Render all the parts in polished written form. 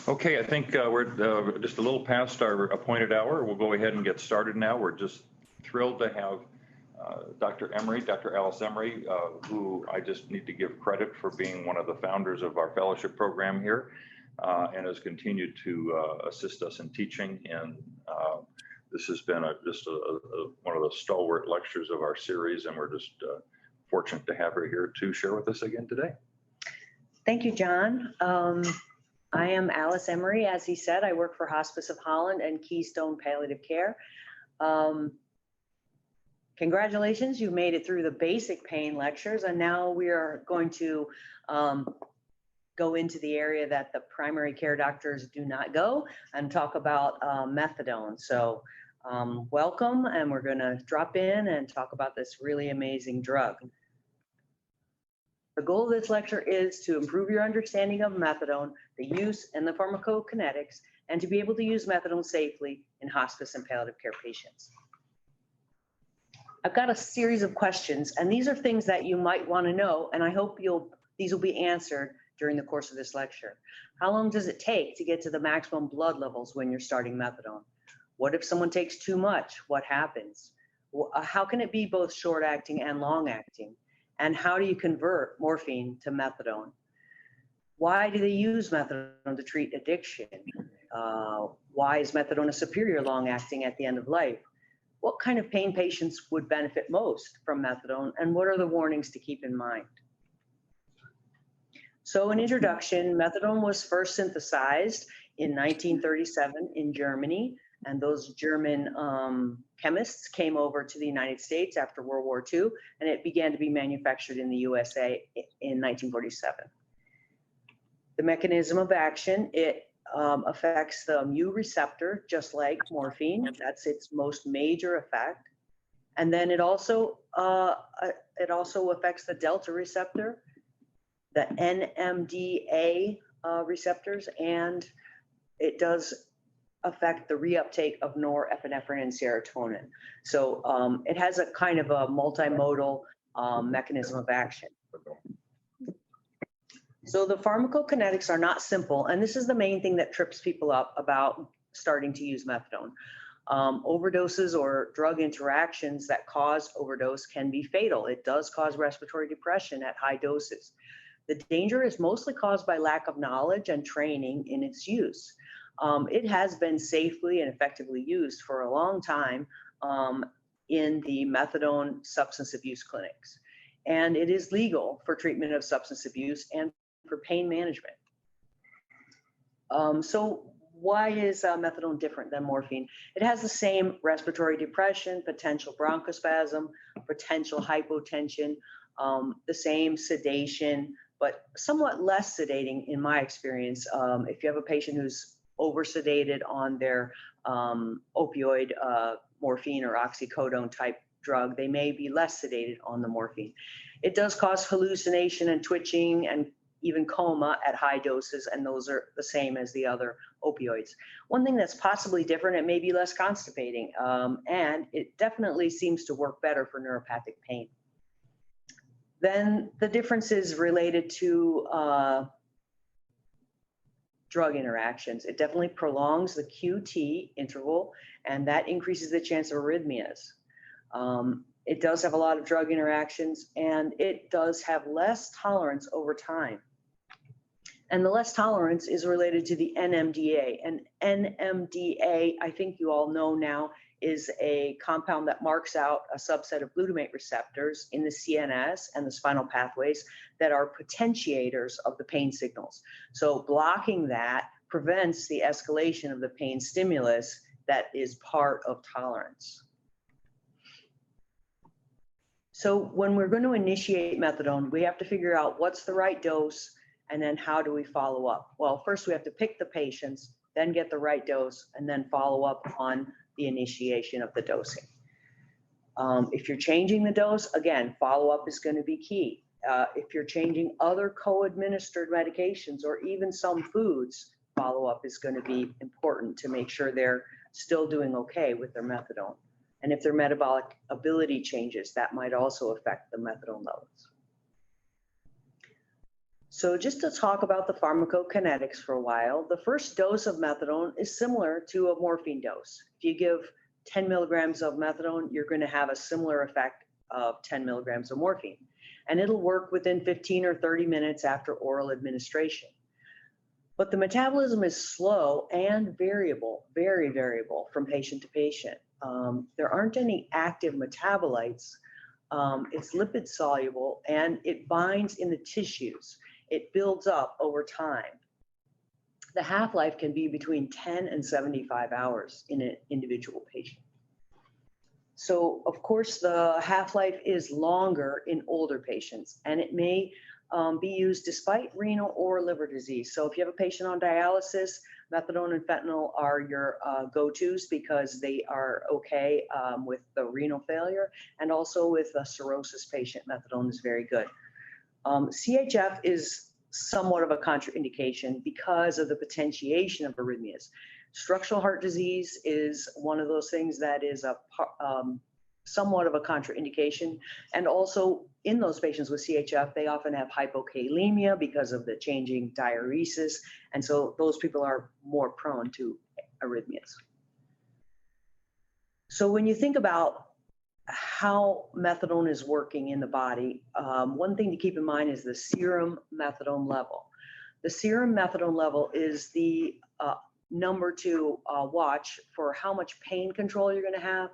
Okay, I think we're just a little past our appointed hour. We'll go ahead and get started now. We're just thrilled to have Dr. Emery, Dr. Alice Emery, who I just need to give credit for being one of the founders of our fellowship program here, and has continued to assist us in teaching. And this has been just one of the stalwart lectures of our series, and we're just fortunate to have her here to share with us again today. Thank you, John. I am Alice Emery. As he said, I work for Hospice of Holland and Keystone Palliative Care. Congratulations, you made it through the basic pain lectures, and now we are going to go into the area that the primary care doctors do not go and talk about methadone. So welcome, and we're going to drop in and talk about this really amazing drug. The goal of this lecture is to improve your understanding of methadone, the use and the pharmacokinetics, and to be able to use methadone safely in hospice and palliative care patients. I've got a series of questions, and these are things that you might want to know, and I hope these will be answered during the course of this lecture. How long does it take to get to the maximum blood levels when you're starting methadone? What if someone takes too much? What happens? How can it be both short-acting and long-acting? And how do you convert morphine to methadone? Why do they use methadone to treat addiction? Why is methadone a superior long-acting at the end of life? What kind of pain patients would benefit most from methadone, and what are the warnings to keep in mind? So an introduction, methadone was first synthesized in 1937 in Germany, and those German chemists came over to the United States after World War II, and it began to be manufactured in the USA in 1947. The mechanism of action, it affects the mu receptor, just like morphine. That's its most major effect. And then it also affects the delta receptor, the NMDA receptors, and it does affect the reuptake of norepinephrine and serotonin. So it has a kind of a multimodal mechanism of action. So the pharmacokinetics are not simple, and this is the main thing that trips people up about starting to use methadone. Overdoses or drug interactions that cause overdose can be fatal. It does cause respiratory depression at high doses. The danger is mostly caused by lack of knowledge and training in its use. It has been safely and effectively used for a long time in the methadone substance abuse clinics. And it is legal for treatment of substance abuse and for pain management. So why is methadone different than morphine? It has the same respiratory depression, potential bronchospasm, potential hypotension, the same sedation, but somewhat less sedating in my experience. If you have a patient who's over-sedated on their opioid, morphine or oxycodone type drug, they may be less sedated on the morphine. It does cause hallucination and twitching and even coma at high doses, and those are the same as the other opioids. One thing that's possibly different, it may be less constipating, and it definitely seems to work better for neuropathic pain. Then the difference is related to drug interactions. It definitely prolongs the QT interval, and that increases the chance of arrhythmias. It does have a lot of drug interactions, and it does have less tolerance over time. And the less tolerance is related to the NMDA. And NMDA, I think you all know now, is a compound that marks out a subset of glutamate receptors in the CNS and the spinal pathways that are potentiators of the pain signals. So blocking that prevents the escalation of the pain stimulus that is part of tolerance. So when we're going to initiate methadone, we have to figure out what's the right dose, and then how do we follow up? Well, first we have to pick the patients, then get the right dose, and then follow up on the initiation of the dosing. If you're changing the dose, again, follow-up is going to be key. If you're changing other co-administered medications or even some foods, follow-up is going to be important to make sure they're still doing okay with their methadone. And if their metabolic ability changes, that might also affect the methadone levels. So just to talk about the pharmacokinetics for a while, the first dose of methadone is similar to a morphine dose. If you give 10 milligrams of methadone, you're going to have a similar effect of 10 milligrams of morphine. And it'll work within 15 or 30 minutes after oral administration. But the metabolism is slow and variable, very variable from patient to patient. There aren't any active metabolites. It's lipid soluble and it binds in the tissues. It builds up over time. The half-life can be between 10 and 75 hours in an individual patient. So, of course, the half-life is longer in older patients, and it may be used despite renal or liver disease. So if you have a patient on dialysis, methadone and fentanyl are your go-tos because they are okay with the renal failure, and also with a cirrhosis patient, methadone is very good. CHF is somewhat of a contraindication because of the potentiation of arrhythmias. Structural heart disease is one of those things that is a somewhat of a contraindication. And also in those patients with CHF, they often have hypokalemia because of the changing diuresis. And so those people are more prone to arrhythmias. So when you think about how methadone is working in the body, one thing to keep in mind is the serum methadone level. The serum methadone level is the number to watch for how much pain control you're going to have,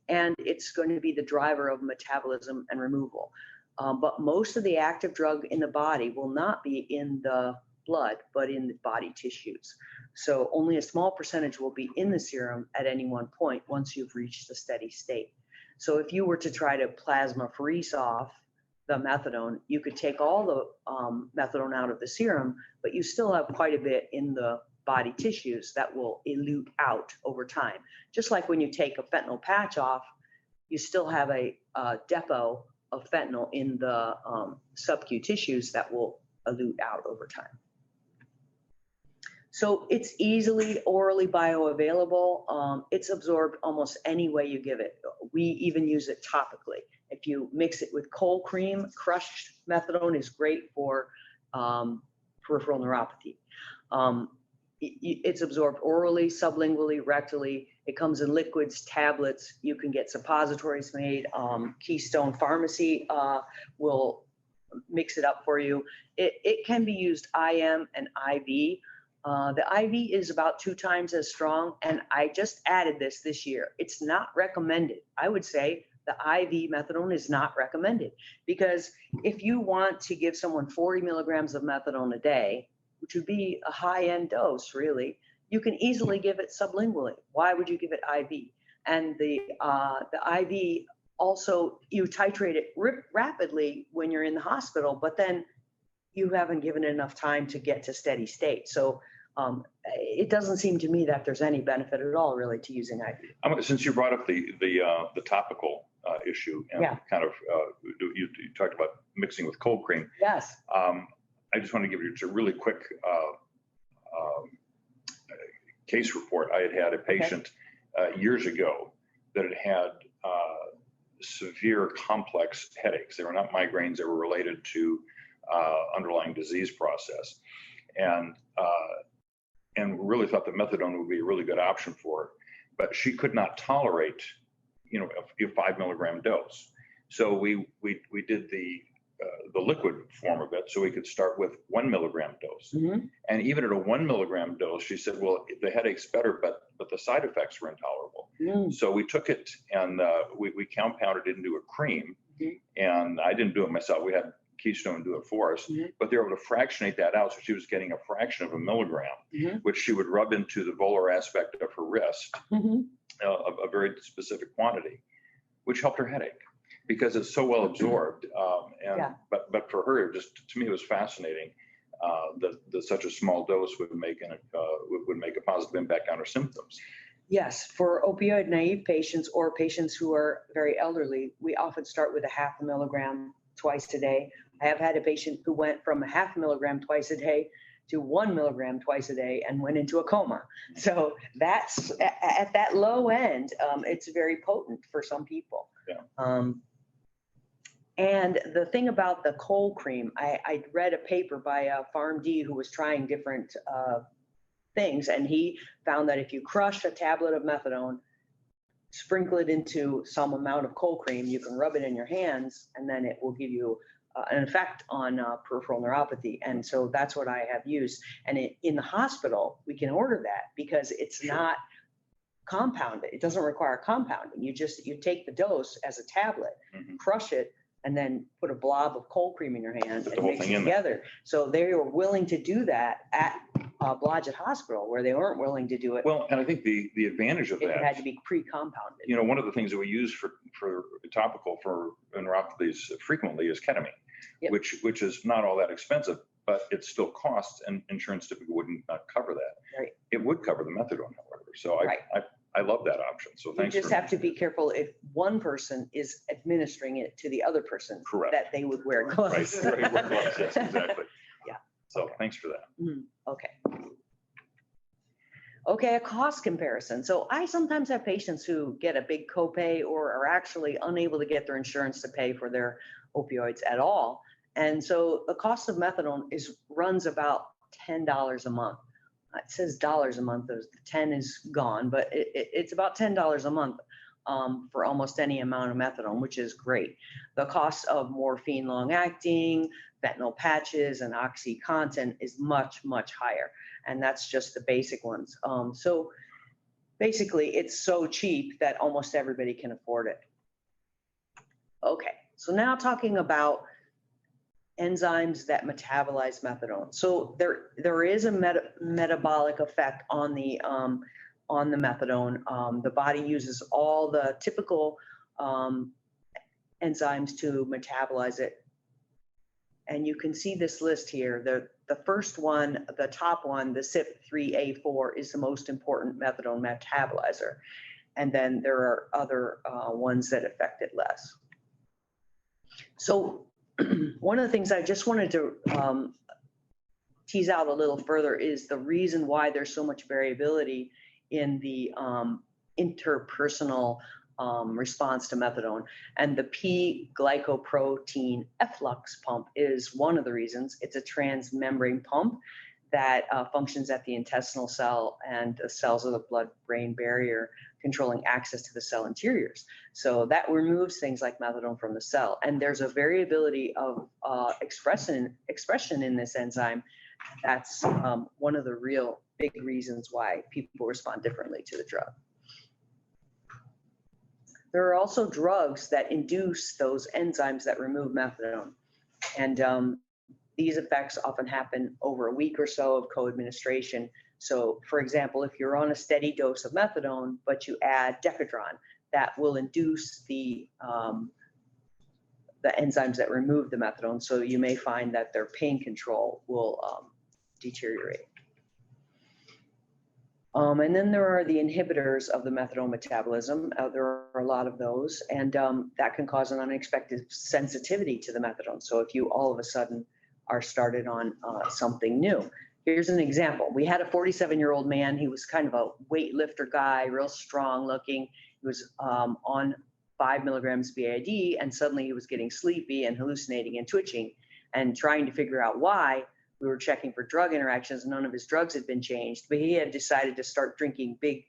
and it's going to be the driver of metabolism and removal. But most of the active drug in the body will not be in the blood, but in the body tissues. So only a small percentage will be in the serum at any one point once you've reached the steady state. So if you were to try to plasmapherese off the methadone, you could take all the methadone out of the serum, but you still have quite a bit in the body tissues that will elute out over time. Just like when you take a fentanyl patch off, you still have a depot of fentanyl in the sub-Q tissues that will elute out over time. So it's easily orally bioavailable. It's absorbed almost any way you give it. We even use it topically. If you mix it with cold cream, crushed methadone is great for peripheral neuropathy. It's absorbed orally, sublingually, rectally. It comes in liquids, tablets. You can get suppositories made. Keystone Pharmacy will mix it up for you. It can be used IM and IV. The IV is about 2 times as strong, and I just added this year. It's not recommended. I would say the IV methadone is not recommended, because if you want to give someone 40 milligrams of methadone a day, which would be a high-end dose, really, you can easily give it sublingually. Why would you give it IV? And the IV also, you titrate it rapidly when you're in the hospital, but then you haven't given it enough time to get to steady state. So it doesn't seem to me that there's any benefit at all, really, to using IV. Since you brought up the topical issue and kind of you talked about mixing with cold cream. Yes. I just want to give you just a really quick case report. I had a patient years ago that had severe complex headaches. They were not migraines. They were related to underlying disease process, and really thought that methadone would be a really good option for her. But she could not tolerate, a 5 milligram dose. So we did the liquid form of it, so we could start with 1 milligram dose. Mm-hmm. And even at a 1 milligram dose, she said, well, the headache's better, but the side effects were intolerable. Mm. So we took it and we compounded it into a cream. Mm-hmm. And I didn't do it myself. We had Keystone do it for us, mm-hmm. but they were able to fractionate that out. So she was getting a fraction of a milligram, mm-hmm. which she would rub into the volar aspect of her wrist, mm-hmm. A very specific quantity, which helped her headache because it's so well absorbed. But for her, to me, it was fascinating that such a small dose would make a positive impact on her symptoms. Yes, for opioid naive patients or patients who are very elderly, we often start with a 0.5 milligram twice a day. I have had a patient who went from a 0.5 milligram twice a day to 1 milligram twice a day and went into a coma. So that's at that low end, it's very potent for some people. Yeah. And the thing about the cold cream, I read a paper by a PharmD who was trying different things, and he found that if you crush a tablet of methadone, sprinkle it into some amount of cold cream, you can rub it in your hands, and then it will give you an effect on peripheral neuropathy. And so that's what I have used. And in the hospital, we can order that because it's not compounded. It doesn't require compounding. You take the dose as a tablet, crush it, and then put a blob of cold cream in your hand and mix it together. So they were willing to do that at Blodgett Hospital, where they weren't willing to do it. Well, and I think the advantage of that, it had to be pre-compounded. You know, one of the things that we use for topical for neuropathies frequently is ketamine, which is not all that expensive, but it still costs, and insurance typically wouldn't not cover that. Right. It would cover the methadone, however. So I love that option. So thanks. You just have to be careful if one person is administering it to the other person. Correct. That they would wear gloves. Right, wear gloves, yes, exactly. Yeah. So thanks for that. Okay. Okay, a cost comparison. So I sometimes have patients who get a big copay or are actually unable to get their insurance to pay for their opioids at all. And so the cost of methadone runs about $10 a month. It says dollars a month. The 10 is gone, but it's about $10 a month for almost any amount of methadone, which is great. The cost of morphine long-acting, fentanyl patches, and OxyContin is much, much higher. And that's just the basic ones. So basically, it's so cheap that almost everybody can afford it. Okay, so now talking about enzymes that metabolize methadone. So there is a metabolic effect on the methadone. The body uses all the typical enzymes to metabolize it. And you can see this list here. The first one, the top one, the CYP3A4, is the most important methadone metabolizer. And then there are other ones that affect it less. So one of the things I just wanted to tease out a little further is the reason why there's so much variability in the interpersonal response to methadone. And the P-glycoprotein efflux pump is one of the reasons. It's a transmembrane pump that functions at the intestinal cell and the cells of the blood-brain barrier, controlling access to the cell interiors. So that removes things like methadone from the cell. And there's a variability of expression in this enzyme. That's one of the real big reasons why people respond differently to the drug. There are also drugs that induce those enzymes that remove methadone. And these effects often happen over a week or so of co-administration. So for example, if you're on a steady dose of methadone, but you add Decadron, that will induce the enzymes that remove the methadone. So you may find that their pain control will deteriorate. And then there are the inhibitors of the methadone metabolism. There are a lot of those, and that can cause an unexpected sensitivity to the methadone. So if you all of a sudden are started on something new. Here's an example. We had a 47-year-old man. He was kind of a weightlifter guy, real strong looking. He was on 5 milligrams BID, and suddenly he was getting sleepy and hallucinating and twitching. And trying to figure out why, we were checking for drug interactions. None of his drugs had been changed, but he had decided to start drinking big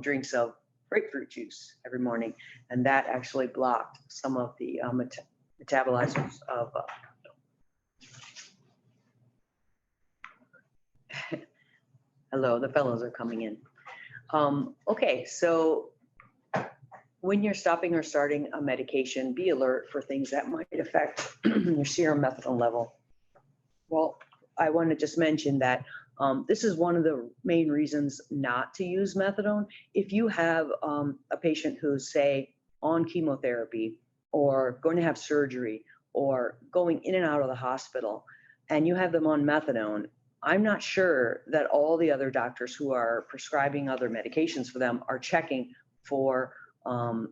drinks of grapefruit juice every morning. And that actually blocked some of the metabolizers of hello, the fellows are coming in. Okay, so when you're stopping or starting a medication, be alert for things that might affect your serum methadone level. Well, I want to just mention that this is one of the main reasons not to use methadone. If you have a patient who's, say, on chemotherapy or going to have surgery or going in and out of the hospital, and you have them on methadone, I'm not sure that all the other doctors who are prescribing other medications for them are checking for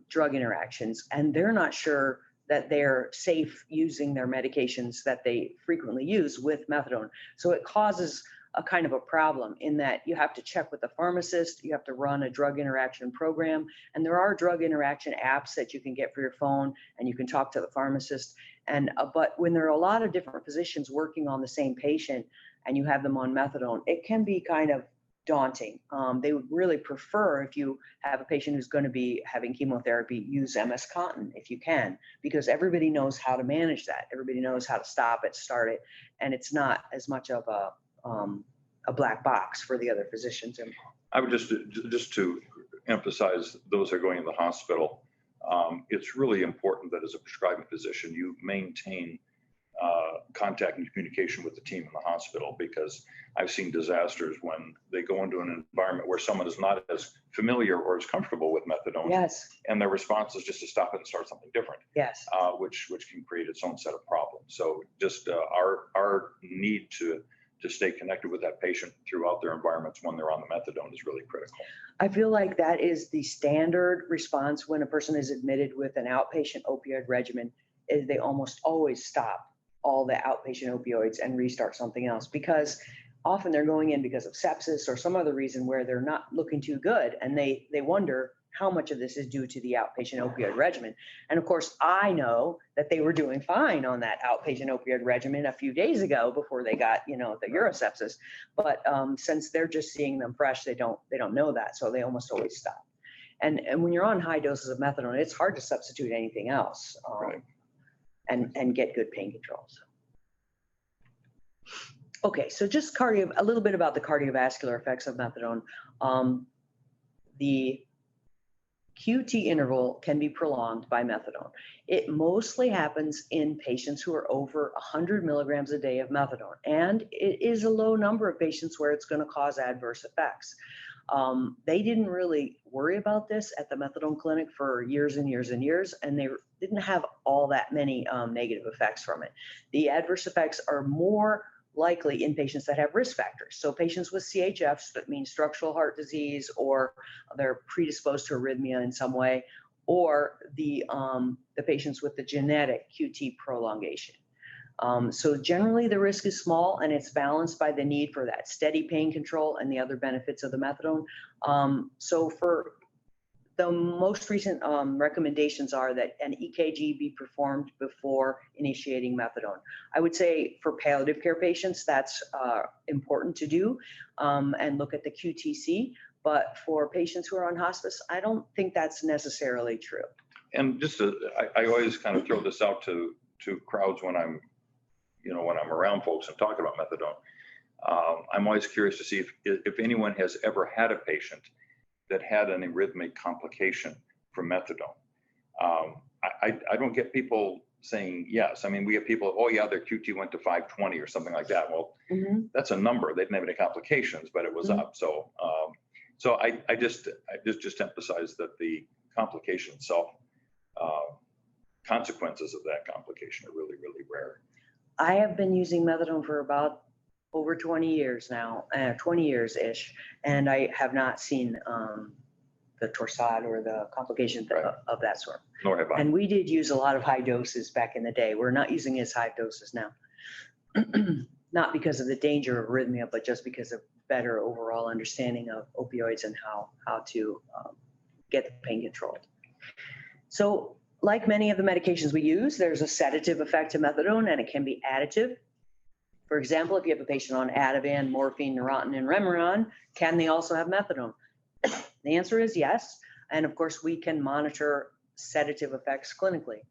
drug interactions, and they're not sure that they're safe using their medications that they frequently use with methadone. So it causes a kind of a problem in that you have to check with the pharmacist, you have to run a drug interaction program, and there are drug interaction apps that you can get for your phone, and you can talk to the pharmacist. And but when there are a lot of different physicians working on the same patient, and you have them on methadone, it can be kind of daunting. They would really prefer, if you have a patient who's going to be having chemotherapy, use MS-Contin if you can, because everybody knows how to manage that. Everybody knows how to stop it, start it, and it's not as much of a black box for the other physicians involved. I would just to emphasize those who are going to the hospital, it's really important that as a prescribing physician, you maintain contact and communication with the team in the hospital, because I've seen disasters when they go into an environment where someone is not as familiar or as comfortable with methadone. Yes. And their response is just to stop it and start something different. Yes. Which can create its own set of problems. So just our need to stay connected with that patient throughout their environments when they're on the methadone is really critical. I feel like that is the standard response when a person is admitted with an outpatient opioid regimen, is they almost always stop all the outpatient opioids and restart something else, because often they're going in because of sepsis or some other reason where they're not looking too good, and they wonder how much of this is due to the outpatient opioid regimen. And of course, I know that they were doing fine on that outpatient opioid regimen a few days ago before they got, the urosepsis. But since they're just seeing them fresh, they don't know that, so they almost always stop. And when you're on high doses of methadone, it's hard to substitute anything else. Right. And get good pain control. So. Okay, so just a little bit about the cardiovascular effects of methadone. The QT interval can be prolonged by methadone. It mostly happens in patients who are over 100 milligrams a day of methadone, and it is a low number of patients where it's going to cause adverse effects. They didn't really worry about this at the methadone clinic for years and years and years, and they didn't have all that many negative effects from it. The adverse effects are more likely in patients that have risk factors. So patients with CHFs, that means structural heart disease, or they're predisposed to arrhythmia in some way, or the patients with the genetic QT prolongation. So generally the risk is small, and it's balanced by the need for that steady pain control and the other benefits of the methadone. So for the most recent recommendations are that an EKG be performed before initiating methadone. I would say for palliative care patients, that's important to do, and look at the QTC. But for patients who are on hospice, I don't think that's necessarily true. And just I always kind of throw this out to crowds when I'm around folks and talking about methadone. I'm always curious to see if anyone has ever had a patient that had an arrhythmic complication from methadone. I don't get people saying yes. I mean, we have people, oh yeah, their QT went to 520 or something like that. Well, that's a number. They didn't have any complications, but it was up. So I just emphasize that the complication itself, consequences of that complication are really, really rare. I have been using methadone for about over 20 years now, 20 years-ish, and I have not seen the torsade or the complications of that sort. Nor have I. And we did use a lot of high doses back in the day. We're not using as high doses now. Not because of the danger of arrhythmia, but just because of better overall understanding of opioids and how to get the pain controlled. So like many of the medications we use, there's a sedative effect to methadone, and it can be additive. For example, if you have a patient on Ativan, morphine, Neurontin, and Remeron, can they also have methadone? The answer is yes. And of course, we can monitor sedative effects clinically.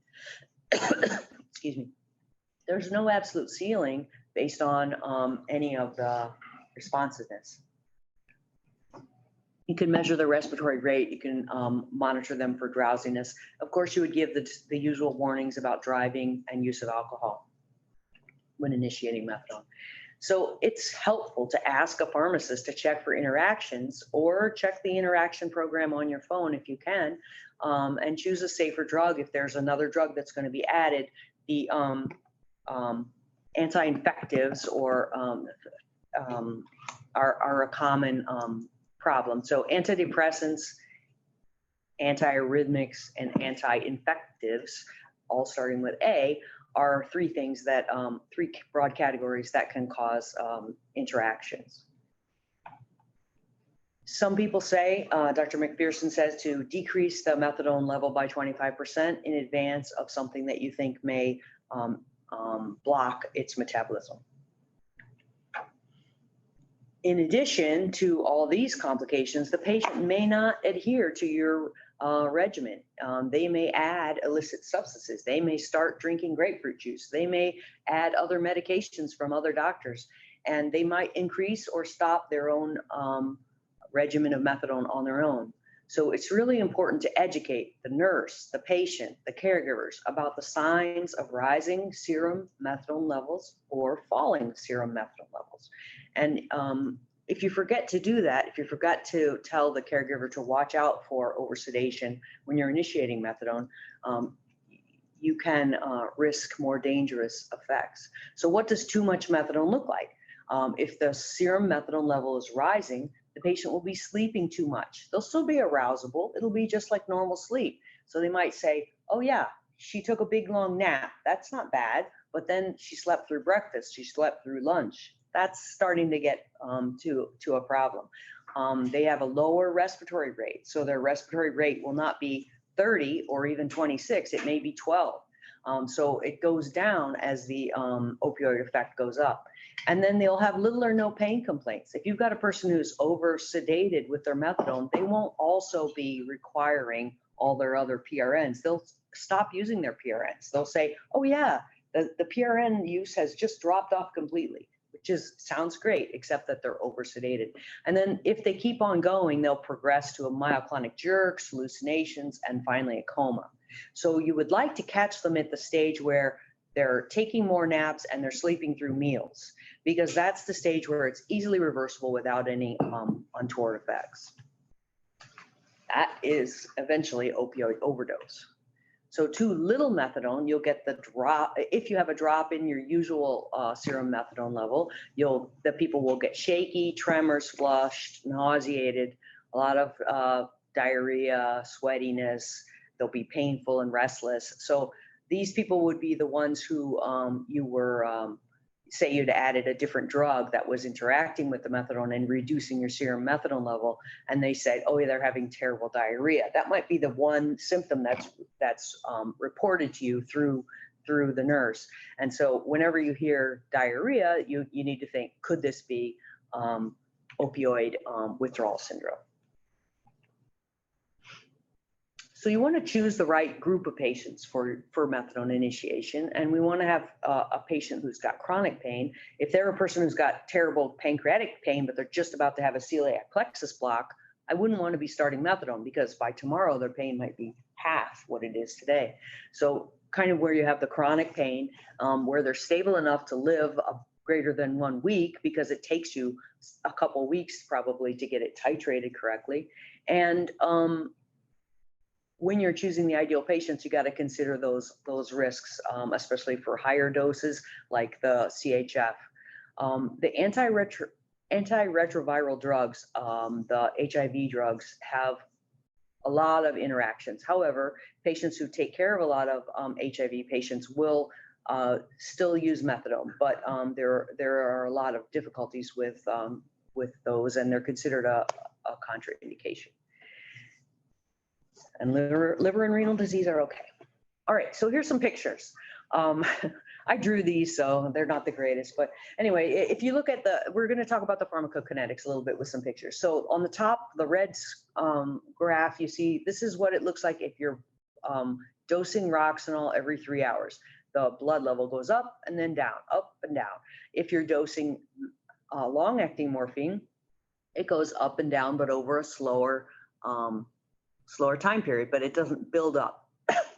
Excuse me. There's no absolute ceiling based on any of the responsiveness. You can measure the respiratory rate. You can monitor them for drowsiness. Of course, you would give the usual warnings about driving and use of alcohol when initiating methadone. So it's helpful to ask a pharmacist to check for interactions, or check the interaction program on your phone if you can, and choose a safer drug. If there's another drug that's going to be added, the anti-infectives are a common problem. So antidepressants, antiarrhythmics, and anti-infectives, all starting with A, are three things that, three broad categories that can cause interactions. Some people say, Dr. McPherson says, to decrease the methadone level by 25% in advance of something that you think may block its metabolism. In addition to all these complications, the patient may not adhere to your regimen. They may add illicit substances. They may start drinking grapefruit juice. They may add other medications from other doctors, and they might increase or stop their own regimen of methadone on their own. So it's really important to educate the nurse, the patient, the caregivers about the signs of rising serum methadone levels or falling serum methadone levels. And if you forget to do that, if you forget to tell the caregiver to watch out for oversedation when you're initiating methadone, you can risk more dangerous effects. So what does too much methadone look like? If the serum methadone level is rising, the patient will be sleeping too much. They'll still be arousable. It'll be just like normal sleep. So they might say, oh yeah, she took a big long nap. That's not bad. But then she slept through breakfast. She slept through lunch. That's starting to get to a problem. They have a lower respiratory rate. So their respiratory rate will not be 30 or even 26. It may be 12. So it goes down as the opioid effect goes up. And then they'll have little or no pain complaints. If you've got a person who's over sedated with their methadone, they won't also be requiring all their other PRNs. They'll stop using their PRNs. They'll say, oh yeah, the PRN use has just dropped off completely, which sounds great, except that they're over sedated. And then if they keep on going, they'll progress to a myoclonic jerks, hallucinations, and finally a coma. So you would like to catch them at the stage where they're taking more naps and they're sleeping through meals, because that's the stage where it's easily reversible without any untoward effects. That is eventually opioid overdose. So too little methadone, you'll get the drop. If you have a drop in your usual serum methadone level, the people will get shaky, tremors, flushed, nauseated, a lot of diarrhea, sweatiness. They'll be painful and restless. So these people would be the ones who you were, say you'd added a different drug that was interacting with the methadone and reducing your serum methadone level, and they said, oh, they're having terrible diarrhea. That might be the one symptom that's reported to you through the nurse. And so whenever you hear diarrhea, you need to think, could this be opioid withdrawal syndrome? So you want to choose the right group of patients for methadone initiation, and we want to have a patient who's got chronic pain. If they're a person who's got terrible pancreatic pain, but they're just about to have a celiac plexus block, I wouldn't want to be starting methadone, because by tomorrow their pain might be half what it is today. So kind of where you have the chronic pain, where they're stable enough to live greater than 1 week, because it takes you a couple weeks probably to get it titrated correctly. And when you're choosing the ideal patients, you got to consider those risks, especially for higher doses like the CHF. The antiretroviral drugs, the HIV drugs, have a lot of interactions. However, patients who take care of a lot of HIV patients will still use methadone, but there are a lot of difficulties with those, and they're considered a contraindication. And liver and renal disease are okay. All right, so here's some pictures. I drew these, so they're not the greatest, but anyway, if you look at we're going to talk about the pharmacokinetics a little bit with some pictures. So on the top, the red graph, you see this is what it looks like if you're dosing Roxanol every 3 hours. The blood level goes up and then down, up and down. If you're dosing long-acting morphine, it goes up and down, but over a slower time period, but it doesn't build up.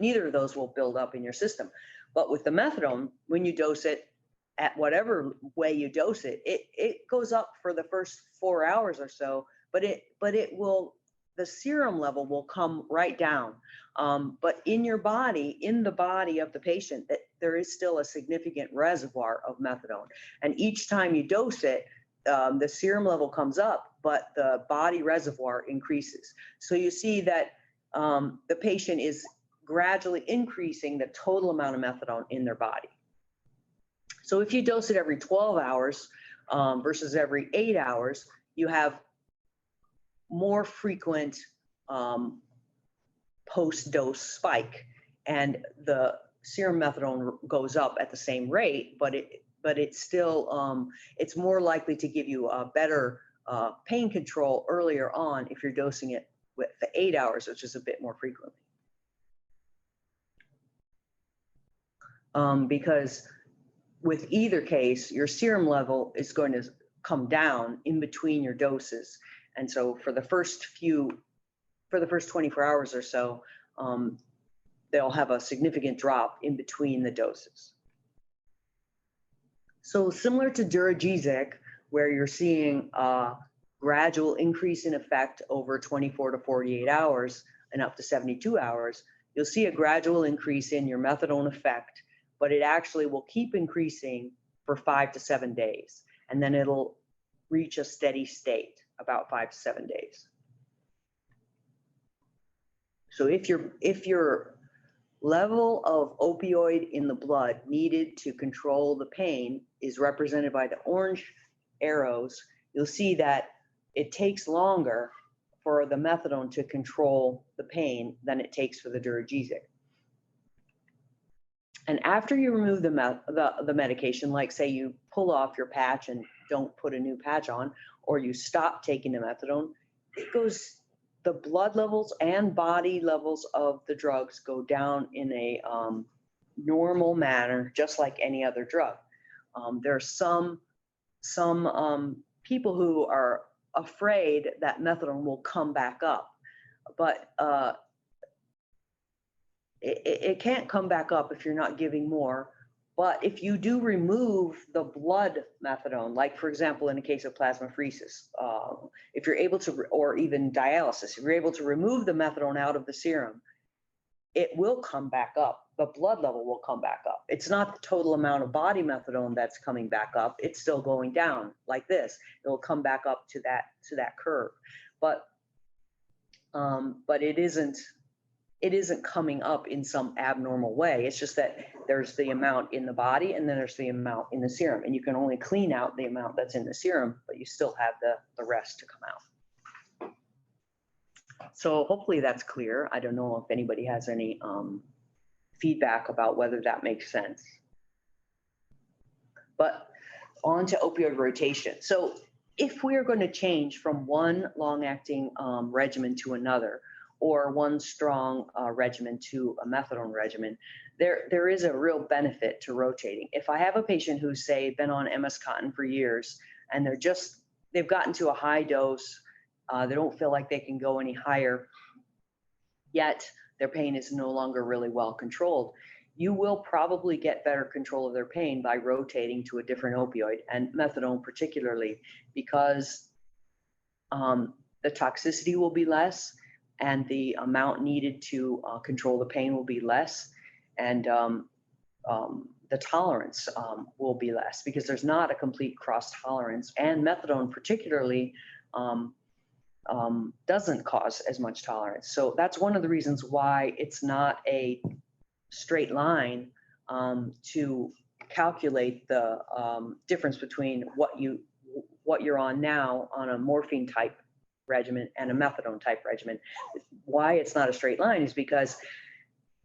Neither of those will build up in your system. But with the methadone, when you dose it at whatever way you dose it, it goes up for the first 4 hours or so, but the serum level will come right down. But in the body of the patient, there is still a significant reservoir of methadone. And each time you dose it, the serum level comes up, but the body reservoir increases. So you see that the patient is gradually increasing the total amount of methadone in their body. So if you dose it every 12 hours versus every 8 hours, you have more frequent post-dose spike, and the serum methadone goes up at the same rate, but it's still it's more likely to give you a better pain control earlier on if you're dosing it with the 8 hours, which is a bit more frequently. Because with either case, your serum level is going to come down in between your doses. And so for the first 24 hours or so, they'll have a significant drop in between the doses. So similar to Duragesic, where you're seeing a gradual increase in effect over 24 to 48 hours and up to 72 hours, you'll see a gradual increase in your methadone effect, but it actually will keep increasing for 5 to 7 days. And then it'll reach a steady state about 5 to 7 days. So if your level of opioid in the blood needed to control the pain is represented by the orange arrows, you'll see that it takes longer for the methadone to control the pain than it takes for the Duragesic. And after you remove the medication, like say you pull off your patch and don't put a new patch on, or you stop taking the methadone, the blood levels and body levels of the drugs go down in a normal manner, just like any other drug. There are some people who are afraid that methadone will come back up, but it can't come back up if you're not giving more. But if you do remove the blood methadone, like for example, in the case of plasmapheresis, if you're able to, or even dialysis, if you're able to remove the methadone out of the serum, it will come back up. The blood level will come back up. It's not the total amount of body methadone that's coming back up. It's still going down like this. It will come back up to that curve. But it isn't coming up in some abnormal way. It's just that there's the amount in the body and then there's the amount in the serum. And you can only clean out the amount that's in the serum, but you still have the rest to come out. So hopefully that's clear. I don't know if anybody has any feedback about whether that makes sense. But on to opioid rotation. So if we're going to change from one long-acting regimen to another, or one strong regimen to a methadone regimen, there is a real benefit to rotating. If I have a patient who's, say, been on MS-Contin for years, and they've gotten to a high dose, they don't feel like they can go any higher, yet their pain is no longer really well controlled, you will probably get better control of their pain by rotating to a different opioid, and methadone particularly, because the toxicity will be less, and the amount needed to control the pain will be less, and the tolerance will be less, because there's not a complete cross tolerance, and methadone particularly doesn't cause as much tolerance. So that's one of the reasons why it's not a straight line to calculate the difference between what you're on now on a morphine type regimen and a methadone type regimen. Why it's not a straight line is because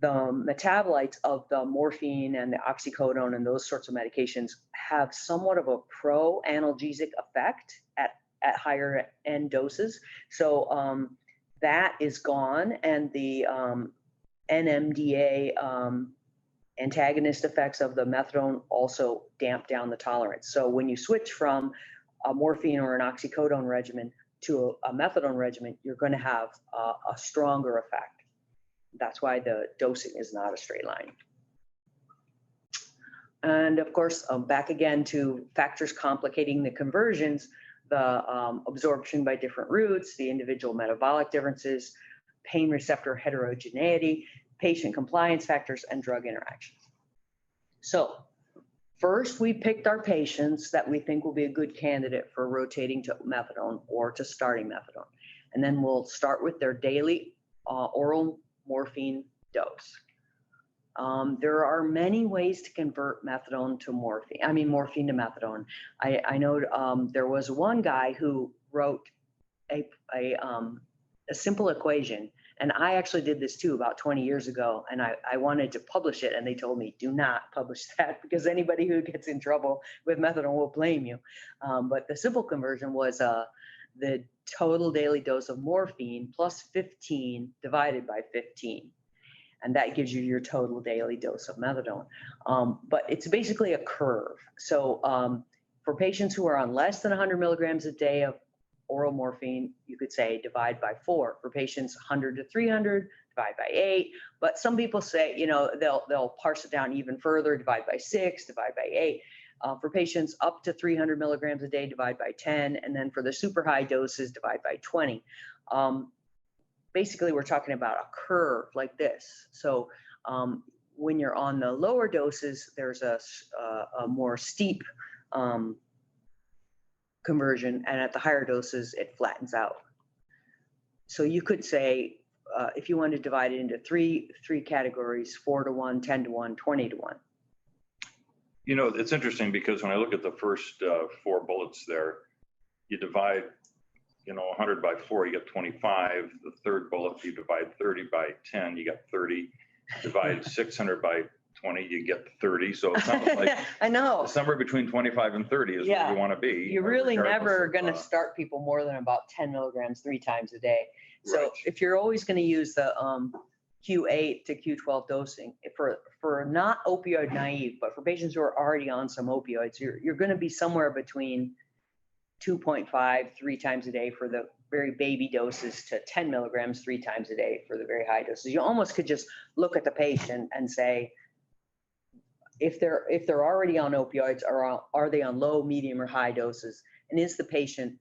the metabolites of the morphine and the oxycodone and those sorts of medications have somewhat of a pro-analgesic effect at higher end doses. So that is gone, and the NMDA antagonist effects of the methadone also damp down the tolerance. So when you switch from a morphine or an oxycodone regimen to a methadone regimen, you're going to have a stronger effect. That's why the dosing is not a straight line. And of course, back again to factors complicating the conversions, the absorption by different routes, the individual metabolic differences, pain receptor heterogeneity, patient compliance factors, and drug interactions. So first, we picked our patients that we think will be a good candidate for rotating to methadone or to starting methadone. And then we'll start with their daily oral morphine dose. There are many ways to convert methadone to morphine. I mean, morphine to methadone. I know there was one guy who wrote a simple equation, and I actually did this too about 20 years ago, and I wanted to publish it, and they told me, do not publish that because anybody who gets in trouble with methadone will blame you. But the simple conversion was the total daily dose of morphine plus 15 divided by 15. And that gives you your total daily dose of methadone. But it's basically a curve. So for patients who are on less than 100 milligrams a day of oral morphine, you could say divide by 4. For patients 100 to 300, divide by 8. But some people say, you know, they'll parse it down even further, divide by 6, divide by 8. For patients up to 300 milligrams a day, divide by 10. And then for the super high doses, divide by 20. Basically, we're talking about a curve like this. So when you're on the lower doses, there's a more steep conversion, and at the higher doses, it flattens out. So you could say, if you want to divide it into three categories, 4 to 1, 10 to 1, 20 to 1. You know, it's interesting because when I look at the first 4 bullets there, you divide, you know, 100 by 4, you get 25. The third bullet, you divide 30 by 10, you get 30. Divide 600 by 20, you get 30. So it sounds like I know somewhere between 25 and 30 is where you want to be. You're really never going to start people more than about 10 milligrams 3 times a day. So right. If you're always going to use the Q8 to Q12 dosing for not opioid naive, but for patients who are already on some opioids, you're going to be somewhere between 2.5, 3 times a day for the very baby doses to 10 milligrams 3 times a day for the very high doses. You almost could just look at the patient and say, if they're already on opioids, are they on low, medium, or high doses? And is the patient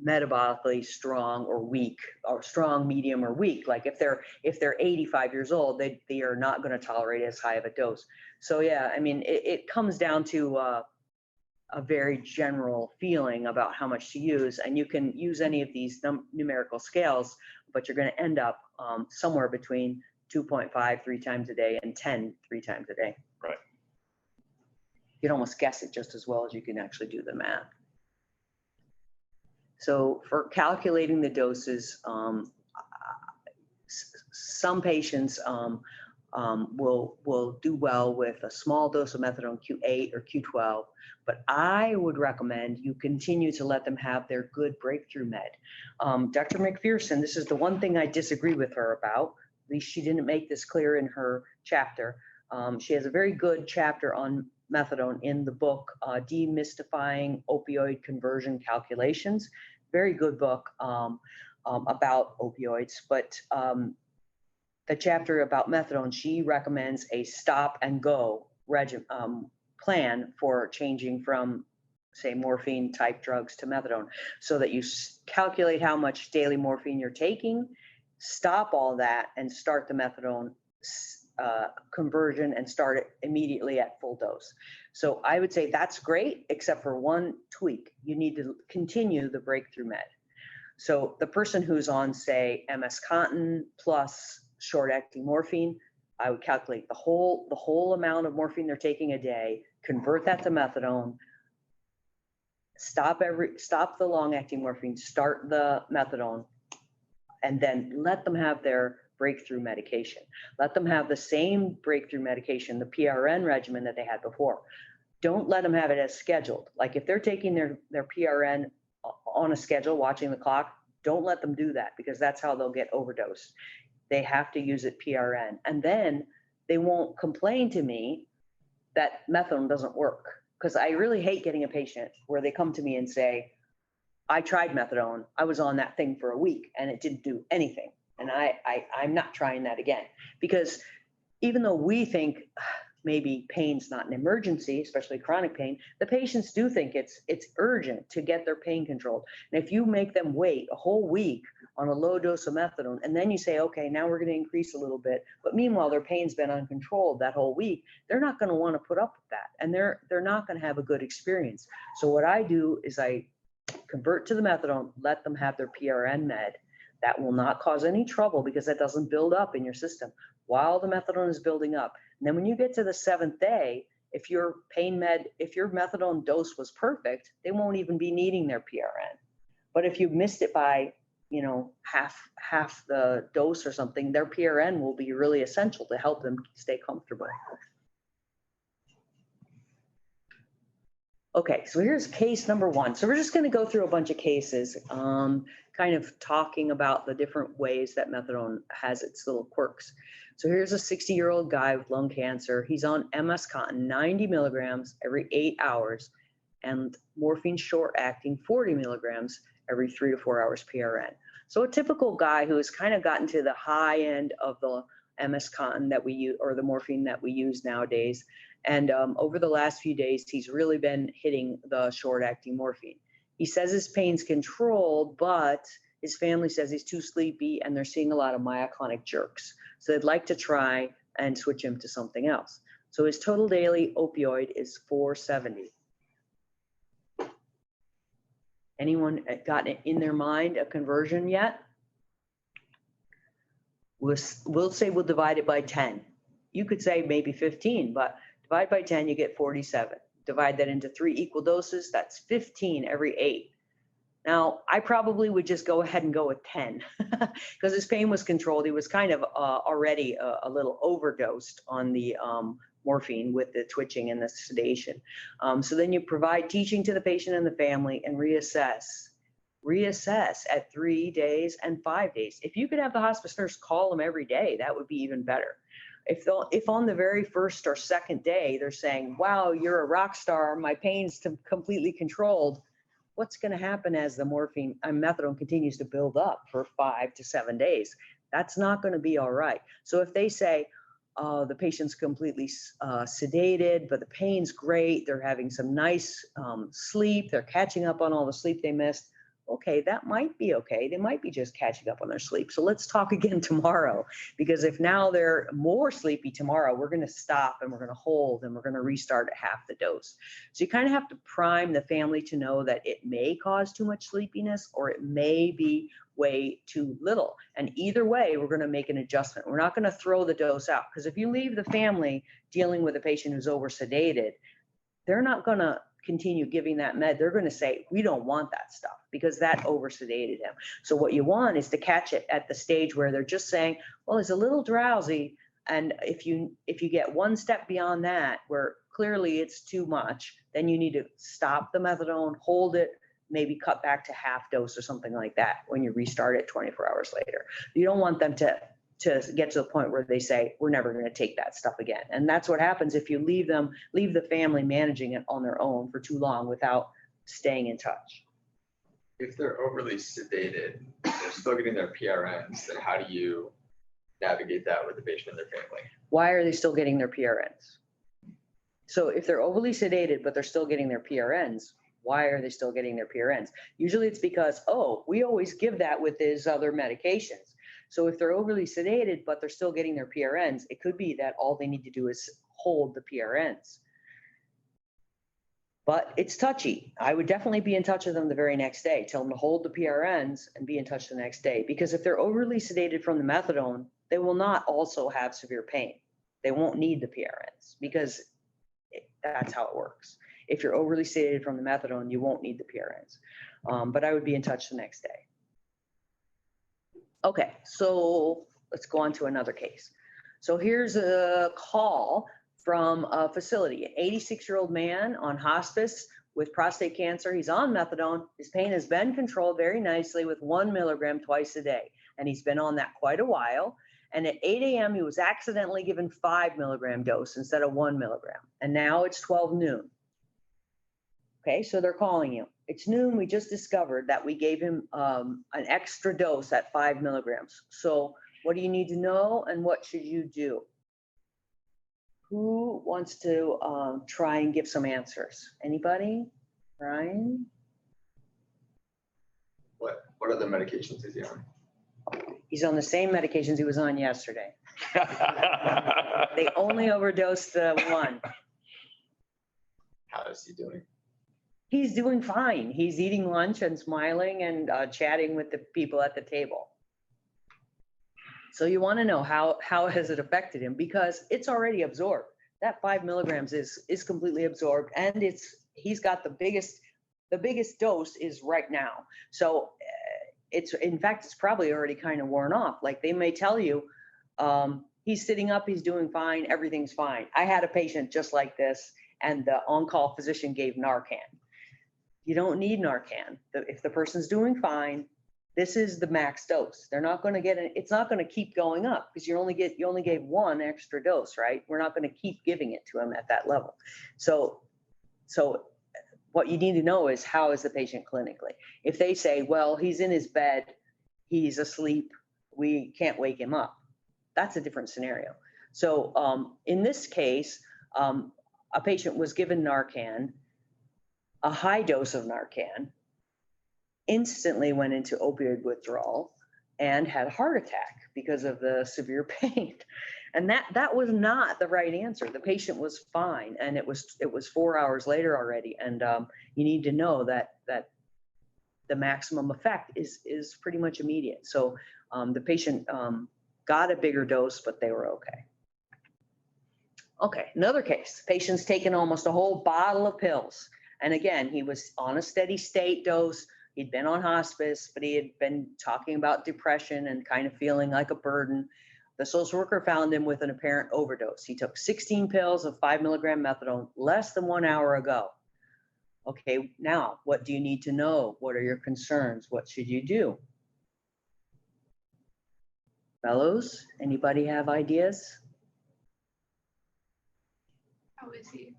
metabolically strong or weak, or strong, medium, or weak? Like if they're 85 years old, they are not going to tolerate as high of a dose. So yeah, I mean, it comes down to a very general feeling about how much to use, and you can use any of these numerical scales, but you're going to end up somewhere between 2.5 3 times a day and 10 3 times a day. Right. You can almost guess it just as well as you can actually do the math. So for calculating the doses, some patients will do well with a small dose of methadone, Q8 or Q12, but I would recommend you continue to let them have their good breakthrough med. Dr. McPherson, this is the one thing I disagree with her about. At least she didn't make this clear in her chapter. She has a very good chapter on methadone in the book, Demystifying Opioid Conversion Calculations. Very good book about opioids, but the chapter about methadone, she recommends a stop and go plan for changing from, say, morphine type drugs to methadone, so that you calculate how much daily morphine you're taking, stop all that, and start the methadone conversion and start it immediately at full dose. So I would say that's great, except for one tweak. You need to continue the breakthrough med. So the person who's on, say, MS Contin plus short-acting morphine, I would calculate the whole amount of morphine they're taking a day, convert that to methadone, stop the long-acting morphine, start the methadone, and then let them have their breakthrough medication. Let them have the same breakthrough medication, the PRN regimen that they had before. Don't let them have it as scheduled. Like if they're taking their PRN on a schedule, watching the clock, don't let them do that, because that's how they'll get overdosed. They have to use it PRN. And then they won't complain to me that methadone doesn't work. Because I really hate getting a patient where they come to me and say, I tried methadone, I was on that thing for a week and it didn't do anything. And I'm not trying that again. Because even though we think maybe pain's not an emergency, especially chronic pain, the patients do think it's urgent to get their pain controlled. And if you make them wait a whole week on a low dose of methadone, and then you say, okay, now we're going to increase a little bit, but meanwhile their pain's been uncontrolled that whole week, they're not going to want to put up with that, and they're not going to have a good experience. So what I do is I convert to the methadone, let them have their PRN med, That will not cause any trouble because that doesn't build up in your system while the methadone is building up. And then when you get to the 7th day, if your methadone dose was perfect, they won't even be needing their PRN. But if you missed it by, half the dose or something, their PRN will be really essential to help them stay comfortable. Okay, so here's case number 1. So we're just going to go through a bunch of cases, kind of talking about the different ways that methadone has its little quirks. So here's a 60-year-old guy with lung cancer. He's on MS Contin, 90 milligrams every 8 hours, and morphine short-acting, 40 milligrams every 3 to 4 hours PRN. So a typical guy who has kind of gotten to the high end of the MS Contin that we use, or the morphine that we use nowadays. And over the last few days, he's really been hitting the short-acting morphine. He says his pain's controlled, but his family says he's too sleepy and they're seeing a lot of myoclonic jerks. So they'd like to try and switch him to something else. So his total daily opioid is 470. Anyone got in their mind a conversion yet? We'll say we'll divide it by 10. You could say maybe 15, but divide by 10, you get 47. Divide that into 3 equal doses, that's 15 every 8. Now, I probably would just go ahead and go with 10 because his pain was controlled. He was kind of already a little overdosed on the morphine with the twitching and the sedation. So then you provide teaching to the patient and the family and reassess at 3 days and 5 days. If you could have the hospice nurse call them every day, that would be even better. If on the very first or second day, they're saying, wow, you're a rock star, my pain's completely controlled, what's going to happen as the methadone continues to build up for 5 to 7 days? That's not going to be all right. So if they say, the patient's completely sedated, but the pain's great, they're having some nice sleep, they're catching up on all the sleep they missed, okay, that might be okay. They might be just catching up on their sleep. So let's talk again tomorrow, because if now they're more sleepy tomorrow, we're going to stop and we're going to hold and we're going to restart at half the dose. So you kind of have to prime the family to know that it may cause too much sleepiness or it may be way too little. And either way, we're going to make an adjustment. We're not going to throw the dose out, because if you leave the family dealing with a patient who's over sedated, they're not going to continue giving that med. They're going to say, we don't want that stuff because that over sedated him. So what you want is to catch it at the stage where they're just saying, well, he's a little drowsy. And if you get one step beyond that, where clearly it's too much, then you need to stop the methadone, hold it, maybe cut back to half dose or something like that when you restart it 24 hours later. You don't want them to get to the point where they say, we're never going to take that stuff again. And that's what happens if you leave the family managing it on their own for too long without staying in touch. If they're overly sedated, they're still getting their PRNs, then how do you navigate that with the patient and their family? Why are they still getting their PRNs? So if they're overly sedated, but they're still getting their PRNs, why are they still getting their PRNs? Usually it's because, we always give that with these other medications. So if they're overly sedated, but they're still getting their PRNs, it could be that all they need to do is hold the PRNs. But it's touchy. I would definitely be in touch with them the very next day. Tell them to hold the PRNs and be in touch the next day. Because if they're overly sedated from the methadone, they will not also have severe pain. They won't need the PRNs because that's how it works. If you're overly sedated from the methadone, you won't need the PRNs. But I would be in touch the next day. Okay, so let's go on to another case. So here's a call from a facility, an 86-year-old man on hospice with prostate cancer. He's on methadone. His pain has been controlled very nicely with 1 milligram twice a day. And he's been on that quite a while. And at 8 a.m., he was accidentally given 5 milligram dose instead of 1 milligram. And now it's 12 noon. Okay, so they're calling you. It's noon. We just discovered that we gave him an extra dose at 5 milligrams. So what do you need to know and what should you do? Who wants to try and give some answers? Anybody? Ryan? What other medications is he on? He's on the same medications he was on yesterday. They only overdosed one. How is he doing? He's doing fine. He's eating lunch and smiling and chatting with the people at the table. So you want to know how has it affected him, because it's already absorbed. That 5 milligrams is completely absorbed, and he's got the biggest dose is right now. So it's, in fact, it's probably already kind of worn off. Like they may tell you, he's sitting up, he's doing fine, everything's fine. I had a patient just like this, and the on-call physician gave Narcan. You don't need Narcan. If the person's doing fine, this is the max dose. They're not going to get it. It's not going to keep going up because you only gave one extra dose, right? We're not going to keep giving it to him at that level. So what you need to know is, how is the patient clinically? If they say, well, he's in his bed, he's asleep, we can't wake him up, that's a different scenario. So in this case, a patient was given Narcan, a high dose of Narcan, instantly went into opioid withdrawal and had a heart attack because of the severe pain. And that was not the right answer. The patient was fine, and it was 4 hours later already. And you need to know that the maximum effect is pretty much immediate. So the patient got a bigger dose, but they were okay. Okay, another case. Patient's taken almost a whole bottle of pills. And again, he was on a steady state dose. He'd been on hospice, but he had been talking about depression and kind of feeling like a burden. The social worker found him with an apparent overdose. He took 16 pills of 5 milligram methadone less than 1 hour ago. Okay, now what do you need to know? What are your concerns? What should you do? Fellows, anybody have ideas? How is he?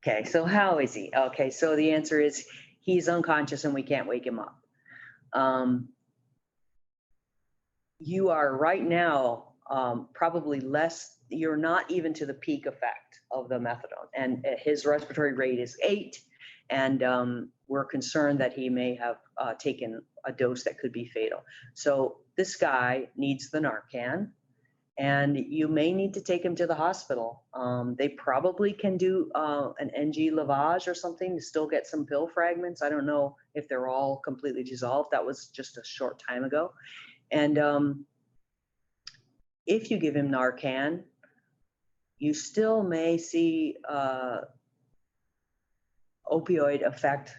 Okay, so how is he? Okay, so the answer is he's unconscious and we can't wake him up. You are right now probably less, you're not even to the peak effect of the methadone, and his respiratory rate is 8, and we're concerned that he may have taken a dose that could be fatal. So this guy needs the Narcan, and you may need to take him to the hospital. They probably can do an NG lavage or something to still get some pill fragments. I don't know if they're all completely dissolved. That was just a short time ago. And if you give him Narcan, you still may see opioid effect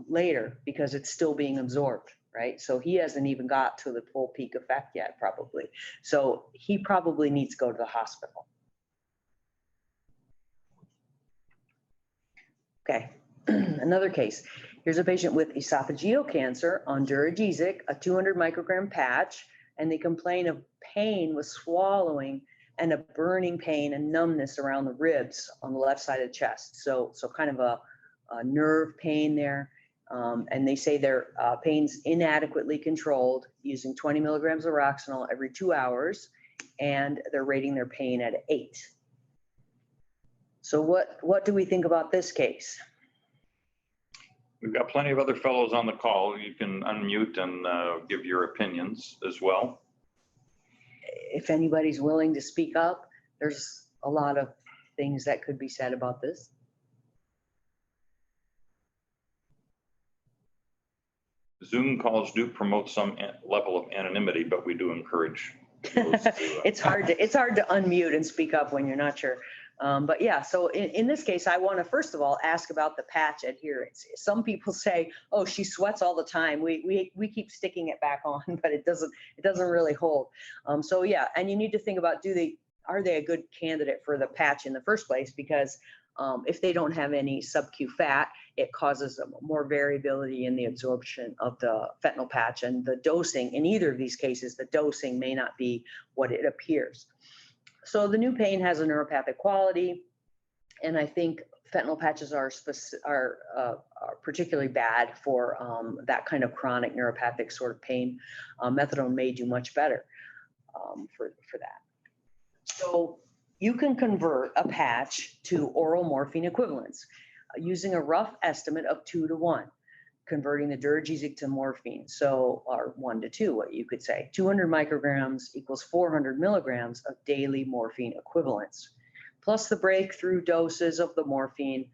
later because it's still being absorbed. Right? So he hasn't even got to the full peak effect yet, probably. So he probably needs to go to the hospital. Okay, another case. Here's a patient with esophageal cancer on Duragesic, a 200 microgram patch, and they complain of pain with swallowing and a burning pain and numbness around the ribs on the left side of the chest. So kind of a nerve pain there. And they say their pain's inadequately controlled using 20 milligrams of Roxanol every 2 hours, and they're rating their pain at 8. So what do we think about this case? We've got plenty of other fellows on the call. You can unmute and give your opinions as well. If anybody's willing to speak up, there's a lot of things that could be said about this. Zoom calls do promote some level of anonymity, but we do encourage those to, it's hard to unmute and speak up when you're not sure. But yeah, so in this case, I want to first of all ask about the patch adherence. Some people say, "Oh, she sweats all the time. We keep sticking it back on, but it doesn't really hold." So yeah, and you need to think about, are they a good candidate for the patch in the first place? Because if they don't have any sub-Q fat, it causes more variability in the absorption of the fentanyl patch, and the dosing in either of these cases, the dosing may not be what it appears. So the new pain has a neuropathic quality, and I think fentanyl patches are particularly bad for that kind of chronic neuropathic sort of pain. Methadone may do much better for that. So you can convert a patch to oral morphine equivalents using a rough estimate of 2 to 1, converting the Duragesic to morphine. So, or 1 to 2, what you could say. 200 micrograms equals 400 milligrams of daily morphine equivalents, plus the breakthrough doses of the morphine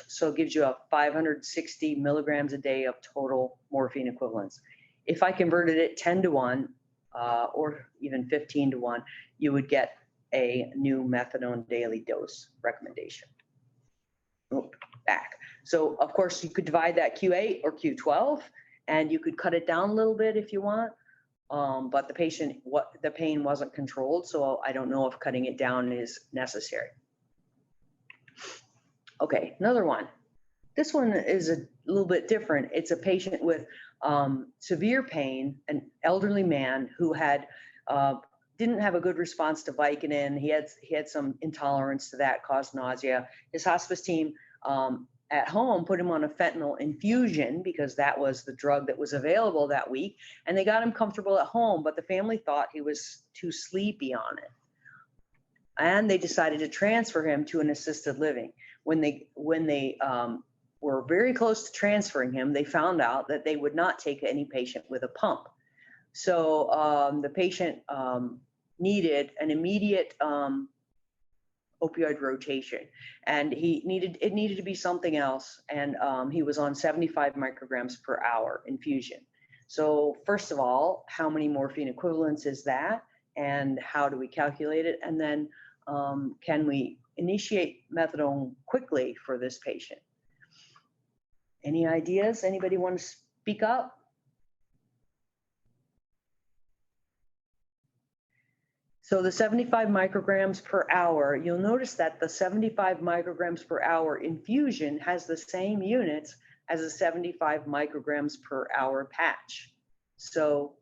so it gives you a 560 milligrams a day of total morphine equivalents. If I converted it 10 to 1, or even 15 to 1, you would get a new methadone daily dose recommendation. Back. So of course you could divide that Q8 or Q12, and you could cut it down a little bit if you want. But the pain wasn't controlled, so I don't know if cutting it down is necessary. Okay, another one. This one is a little bit different. It's a patient with severe pain, an elderly man who had didn't have a good response to Vicodin. He had some intolerance to that, caused nausea. His hospice team at home put him on a fentanyl infusion because that was the drug that was available that week, and they got him comfortable at home, but the family thought he was too sleepy on it. And they decided to transfer him to an assisted living. When they were very close to transferring him, they found out that they would not take any patient with a pump. So the patient needed an immediate opioid rotation, and it needed to be something else. And he was on 75 micrograms per hour infusion. So first of all, how many morphine equivalents is that? And how do we calculate it? And then can we initiate methadone quickly for this patient? Any ideas? Anybody want to speak up? So the 75 micrograms per hour, you'll notice that the 75 micrograms per hour infusion has the same units as a 75 micrograms per hour patch. So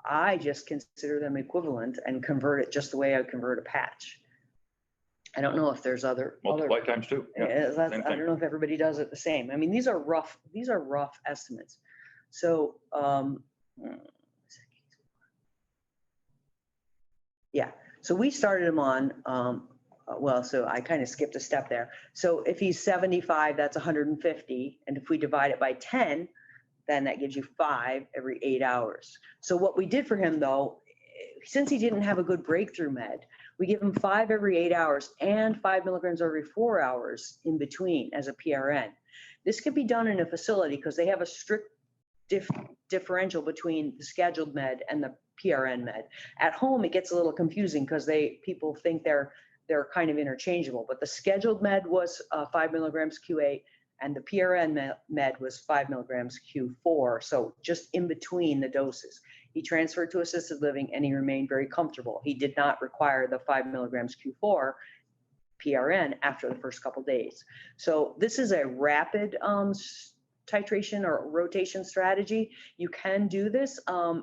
I just consider them equivalent and convert it just the way I convert a patch. I don't know if there's Multiply times 2. Yeah, I don't know if everybody does it the same. I mean, these are rough estimates. So yeah, so we started him on, so I kind of skipped a step there. So if he's 75, that's 150. And if we divide it by 10, then that gives you 5 every 8 hours. So what we did for him though, since he didn't have a good breakthrough med, we give him 5 every 8 hours and 5 milligrams every 4 hours in between as a PRN. This could be done in a facility because they have a strict differential between the scheduled med and the PRN med. At home, it gets a little confusing because people think they're kind of interchangeable, but the scheduled med was 5 milligrams Q8 and the PRN med was 5 milligrams Q4. So just in between the doses. He transferred to assisted living and he remained very comfortable. He did not require the 5 milligrams Q4 PRN after the first couple days. So this is a rapid titration or rotation strategy. You can do this.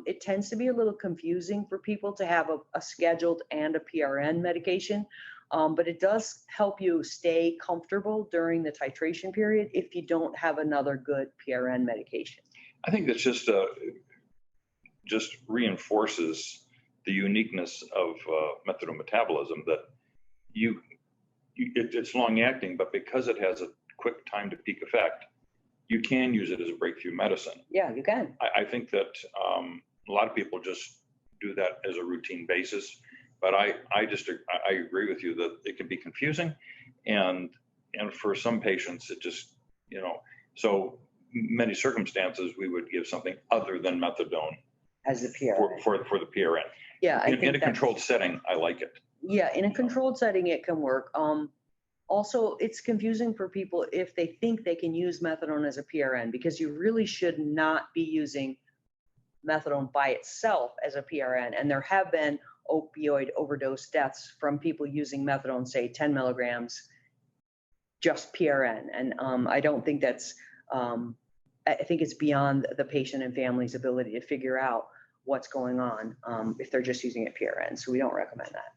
It tends to be a little confusing for people to have a scheduled and a PRN medication, but it does help you stay comfortable during the titration period if you don't have another good PRN medication. I think that's just reinforces the uniqueness of methadone metabolism, that it's long acting, but because it has a quick time to peak effect, you can use it as a breakthrough medicine. Yeah, you can. I think that a lot of people just do that as a routine basis, but I agree with you that it can be confusing, and for some patients it just, so many circumstances we would give something other than methadone as the PRN for the PRN. Yeah, in a controlled setting, I like it. Yeah, in a controlled setting, it can work. Also, it's confusing for people if they think they can use methadone as a PRN, because you really should not be using methadone by itself as a PRN. And there have been opioid overdose deaths from people using methadone, say 10 milligrams, just PRN. And I don't think that's, I think it's beyond the patient and family's ability to figure out what's going on if they're just using it PRN. So we don't recommend that.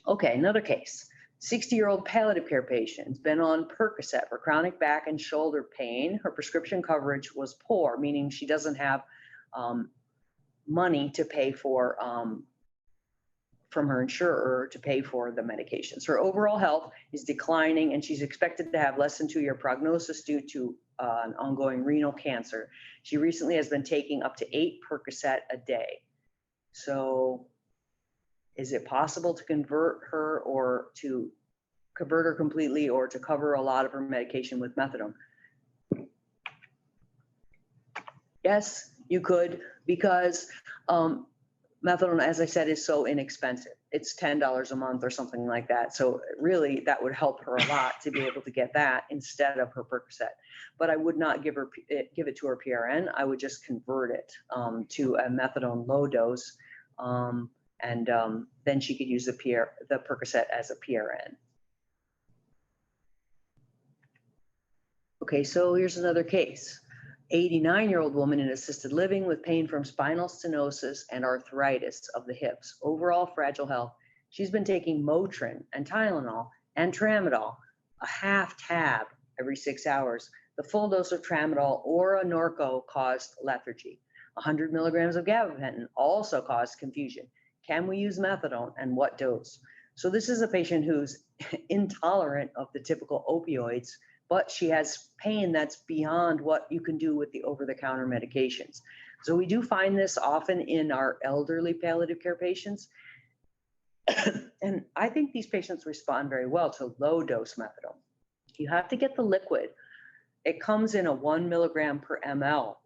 Okay, another case. 60-year-old palliative care patient, been on Percocet for chronic back and shoulder pain. Her prescription coverage was poor, meaning she doesn't have money to pay for from her insurer to pay for the medications. Her overall health is declining, and she's expected to have less than 2-year prognosis due to an ongoing renal cancer. She recently has been taking up to 8 Percocet a day. So is it possible to convert her completely, or to cover a lot of her medication with methadone? Yes, You could, because methadone, as I said, is so inexpensive. It's $10 a month or something like that. So really, that would help her a lot to be able to get that instead of her Percocet. But I would not give it to her PRN. I would just convert it to a methadone low dose, and then she could use the Percocet as a PRN. Okay, so here's another case. 89-year-old woman in assisted living with pain from spinal stenosis and arthritis of the hips. Overall fragile health. She's been taking Motrin and Tylenol and Tramadol, a half tab every 6 hours. The full dose of Tramadol or a Norco caused lethargy. 100 milligrams of gabapentin also caused confusion. Can we use methadone and what dose? So this is a patient who's intolerant of the typical opioids, but she has pain that's beyond what you can do with the over-the-counter medications. So we do find this often in our elderly palliative care patients. And I think these patients respond very well to low-dose methadone. You have to get the liquid. It comes in a 1 milligram per ml.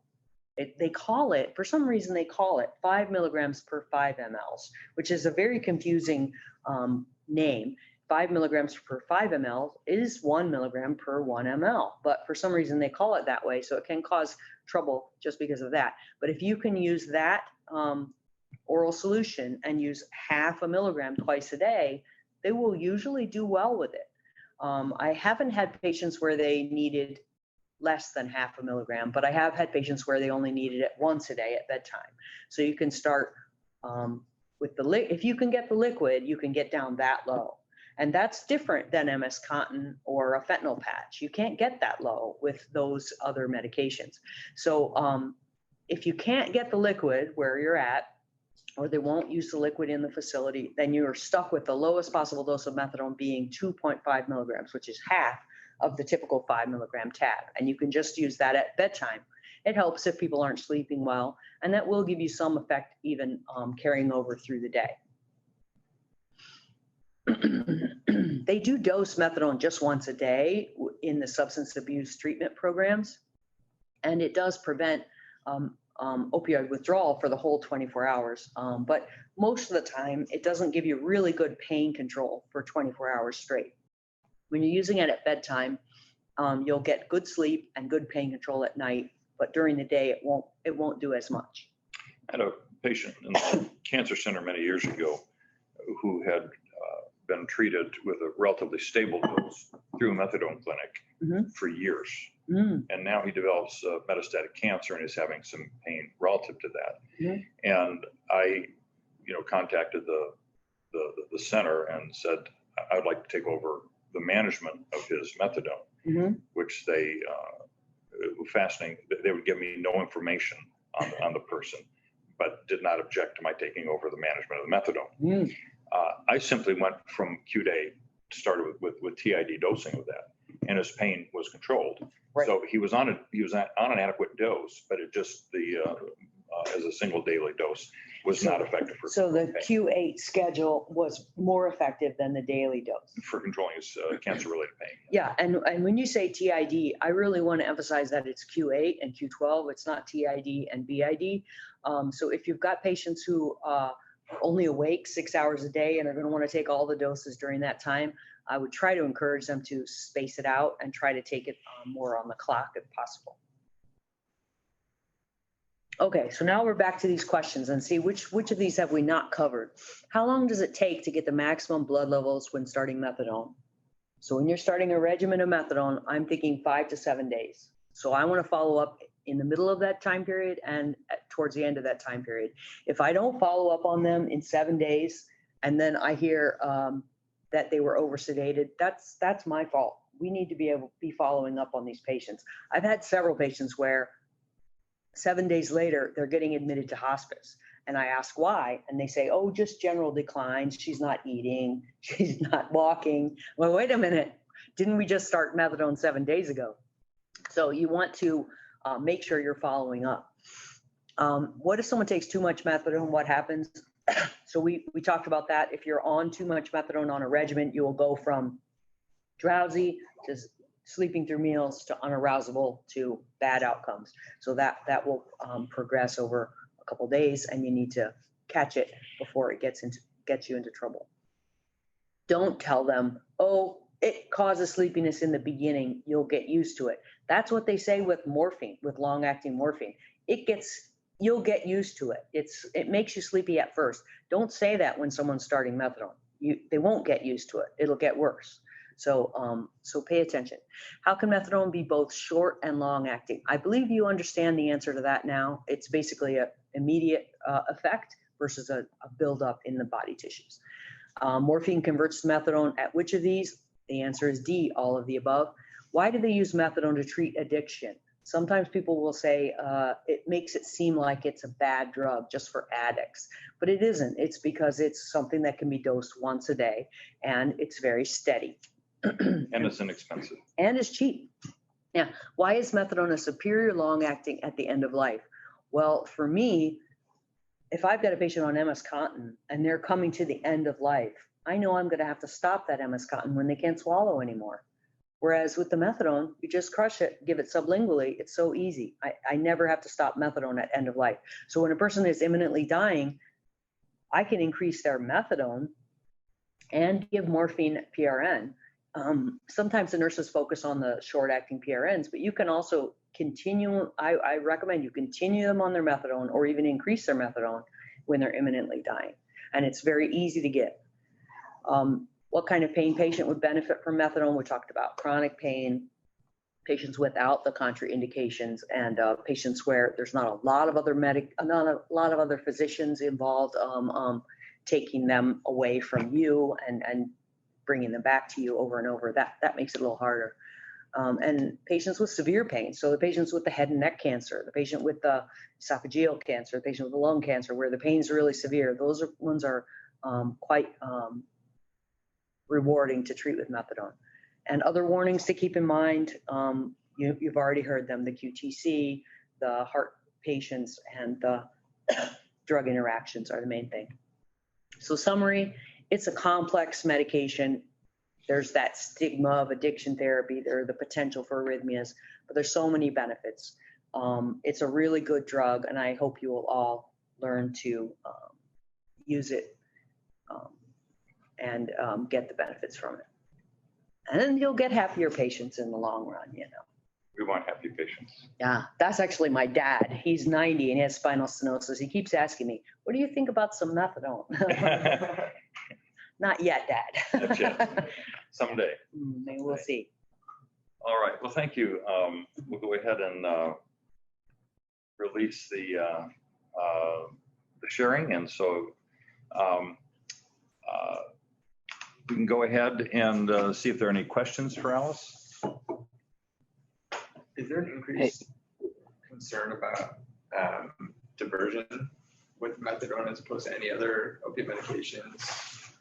They call it, for some reason they call it 5 milligrams per 5 mLs, which is a very confusing name. 5 milligrams per 5 ml is 1 milligram per 1 ml, but for some reason they call it that way, so it can cause trouble just because of that. But if you can use that oral solution and use half a milligram twice a day, they will usually do well with it. I haven't had patients where they needed less than half a milligram, but I have had patients where they only needed it once a day at bedtime. So you can start with if you can get the liquid, you can get down that low. And that's different than MS Contin or a fentanyl patch. You can't get that low with those other medications. So if you can't get the liquid where you're at, or they won't use the liquid in the facility, then you're stuck with the lowest possible dose of methadone being 2.5 milligrams, which is half of the typical 5 milligram tab. And you can just use that at bedtime. It helps if people aren't sleeping well, and that will give you some effect even carrying over through the day. They do dose methadone just once a day in the substance abuse treatment programs, and it does prevent opioid withdrawal for the whole 24 hours. But most of the time, it doesn't give you really good pain control for 24 hours straight. When you're using it at bedtime, you'll get good sleep and good pain control at night, but during the day, it won't do as much. I had a patient in the cancer center many years ago who had been treated with a relatively stable dose through a methadone clinic for years. And now he develops metastatic cancer and is having some pain relative to that. And I, contacted the center and said, I would like to take over the management of his methadone, which they, fascinating, they would give me no information on the person, but did not object to my taking over the management of the methadone. I simply went from Q-Day, started with TID dosing of that, and his pain was controlled. Right. So he was on an adequate dose, but it just as a single daily dose was not effective for. So the Q8 schedule was more effective than the daily dose for controlling his cancer-related pain. Yeah, and when you say TID, I really want to emphasize that it's Q8 and Q12. It's not TID and BID. So if you've got patients who only awake 6 hours a day and are going to want to take all the doses during that time, I would try to encourage them to space it out and try to take it more on the clock if possible. Okay, so now we're back to these questions and see which of these have we not covered. How long does it take to get the maximum blood levels when starting methadone? So when you're starting a regimen of methadone, I'm thinking 5 to 7 days. So I want to follow up in the middle of that time period and towards the end of that time period. If I don't follow up on them in 7 days and then I hear that they were over sedated, that's my fault. We need to be following up on these patients. I've had several patients where 7 days later, they're getting admitted to hospice. And I ask why, and they say, oh, just general declines. She's not eating, she's not walking. Well, wait a minute. Didn't we just start methadone 7 days ago? So you want to make sure you're following up. What if someone takes too much methadone? What happens? So we talked about that. If you're on too much methadone on a regimen, you will go from drowsy sleeping through meals to unarousable to bad outcomes. So that will progress over a couple days, and you need to catch it before it gets you into trouble. Don't tell them, oh, it causes sleepiness in the beginning, you'll get used to it. That's what they say with morphine, with long-acting morphine. You'll get used to it. It makes you sleepy at first. Don't say that when someone's starting methadone. They won't get used to it. It'll get worse. So pay attention. How can methadone be both short and long-acting? I believe you understand the answer to that now. It's basically an immediate effect versus a buildup in the body tissues. Morphine converts to methadone at which of these? The answer is D, all of the above. Why do they use methadone to treat addiction? Sometimes people will say it makes it seem like it's a bad drug just for addicts, but it isn't. It's because it's something that can be dosed once a day, and it's very steady. And it's inexpensive. And it's cheap. Yeah. Why is methadone a superior long-acting at the end of life? Well, for me, if I've got a patient on MS-Contin and they're coming to the end of life, I know I'm going to have to stop that MS-Contin when they can't swallow anymore. Whereas with the methadone, you just crush it, give it sublingually. It's so easy. I never have to stop methadone at end of life. So when a person is imminently dying, I can increase their methadone and give morphine PRN. Sometimes the nurses focus on the short-acting PRNs, but you can also continue. I recommend you continue them on their methadone or even increase their methadone when they're imminently dying. And it's very easy to get. What kind of pain patient would benefit from methadone? We talked about chronic pain, patients without the contraindications, and patients where there's not a lot of other physicians involved taking them away from you and bringing them back to you over and over. That makes it a little harder. And patients with severe pain. So the patients with the head and neck cancer, the patient with the esophageal cancer, the patient with the lung cancer, where the pain's really severe, those ones are quite rewarding to treat with methadone. And other warnings to keep in mind, you've already heard them, the QTC, the heart patients, and the drug interactions are the main thing. So summary, it's a complex medication. There's that stigma of addiction therapy. There are the potential for arrhythmias, but there's so many benefits. It's a really good drug, and I hope you will all learn to use it and get the benefits from it. And then you'll get happier patients in the long run, you know. We want happy patients. Yeah, that's actually my dad. He's 90 and he has spinal stenosis. He keeps asking me, what do you think about some methadone? Not yet, Dad. Not yet. Someday. Maybe we'll see. All right. Well, thank you. We'll go ahead and release the sharing. And so we can go ahead and see if there are any questions for Alice. Is there an increased concern about diversion with methadone as opposed to any other opiate medications?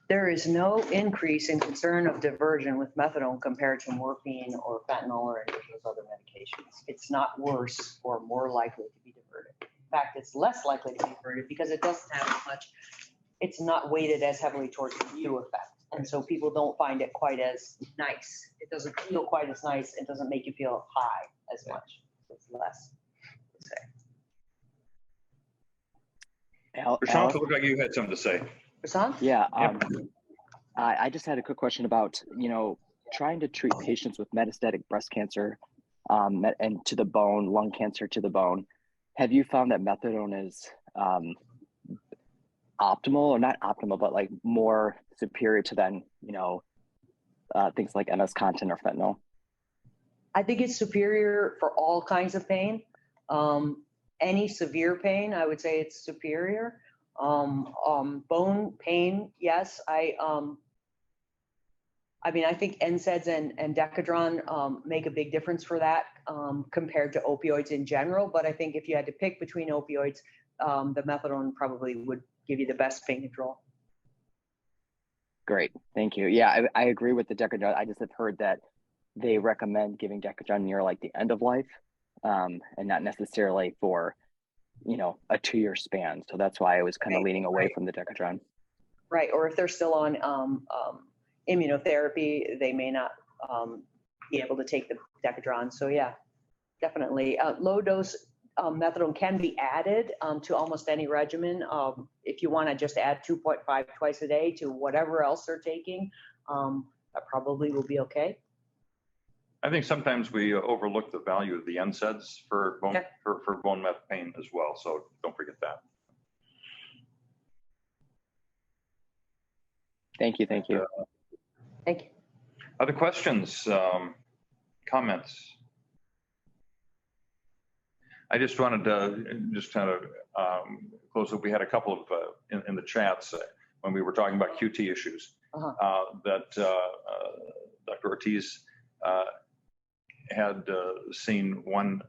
There is no increase in concern of diversion with methadone compared to morphine or fentanyl or any of those other medications. It's not worse or more likely to be diverted. In fact, it's less likely to be diverted because it doesn't have as much, it's not weighted as heavily towards the view effect. And so people don't find it quite as nice. It doesn't feel quite as nice. It doesn't make you feel high as much. It's less, let's say. Prashant, it looked like you had something to say. Prashant? Yeah. I just had a quick question about, trying to treat patients with metastatic breast cancer and to the bone, lung cancer to the bone. Have you found that methadone is optimal, or not optimal, but like more superior to than, things like MS-Contin or fentanyl? I think it's superior for all kinds of pain. Any severe pain, I would say it's superior. Bone pain, yes. I think NSAIDs and Decadron make a big difference for that compared to opioids in general. But I think if you had to pick between opioids, the methadone probably would give you the best pain control. Great, thank you. Yeah, I agree with the Decadron. I just have heard that they recommend giving Decadron near like the end of life, and not necessarily for, a 2-year span. So that's why I was kind of leaning away from the Decadron. Right, or if they're still on immunotherapy, they may not be able to take the Decadron. So yeah, definitely. Low dose methadone can be added to almost any regimen. If you want to just add 2.5 twice a day to whatever else they're taking, that probably will be okay. I think sometimes we overlook the value of the NSAIDs for bone, Yeah. for bone meth pain as well. So don't forget that. Thank you. Thank you. Thank you. Other questions, comments? I just wanted to just kind of close up. We had a couple of in the chats when we were talking about QT issues that Dr. Ortiz had seen one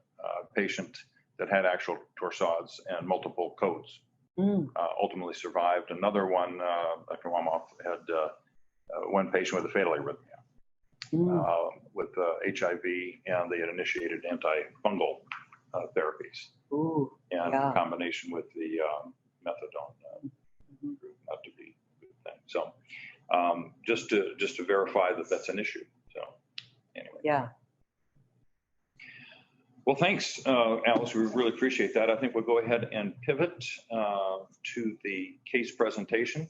patient that had actual torsades and multiple codes. Ultimately survived. Another one, Dr. Wamoff, had one patient with a fatal arrhythmia with HIV, and they had initiated antifungal therapies in combination with the methadone. Not to be a good thing. So just to verify that that's an issue. So anyway. Yeah. Well, thanks, Alice. We really appreciate that. I think we'll go ahead and pivot to the case presentation.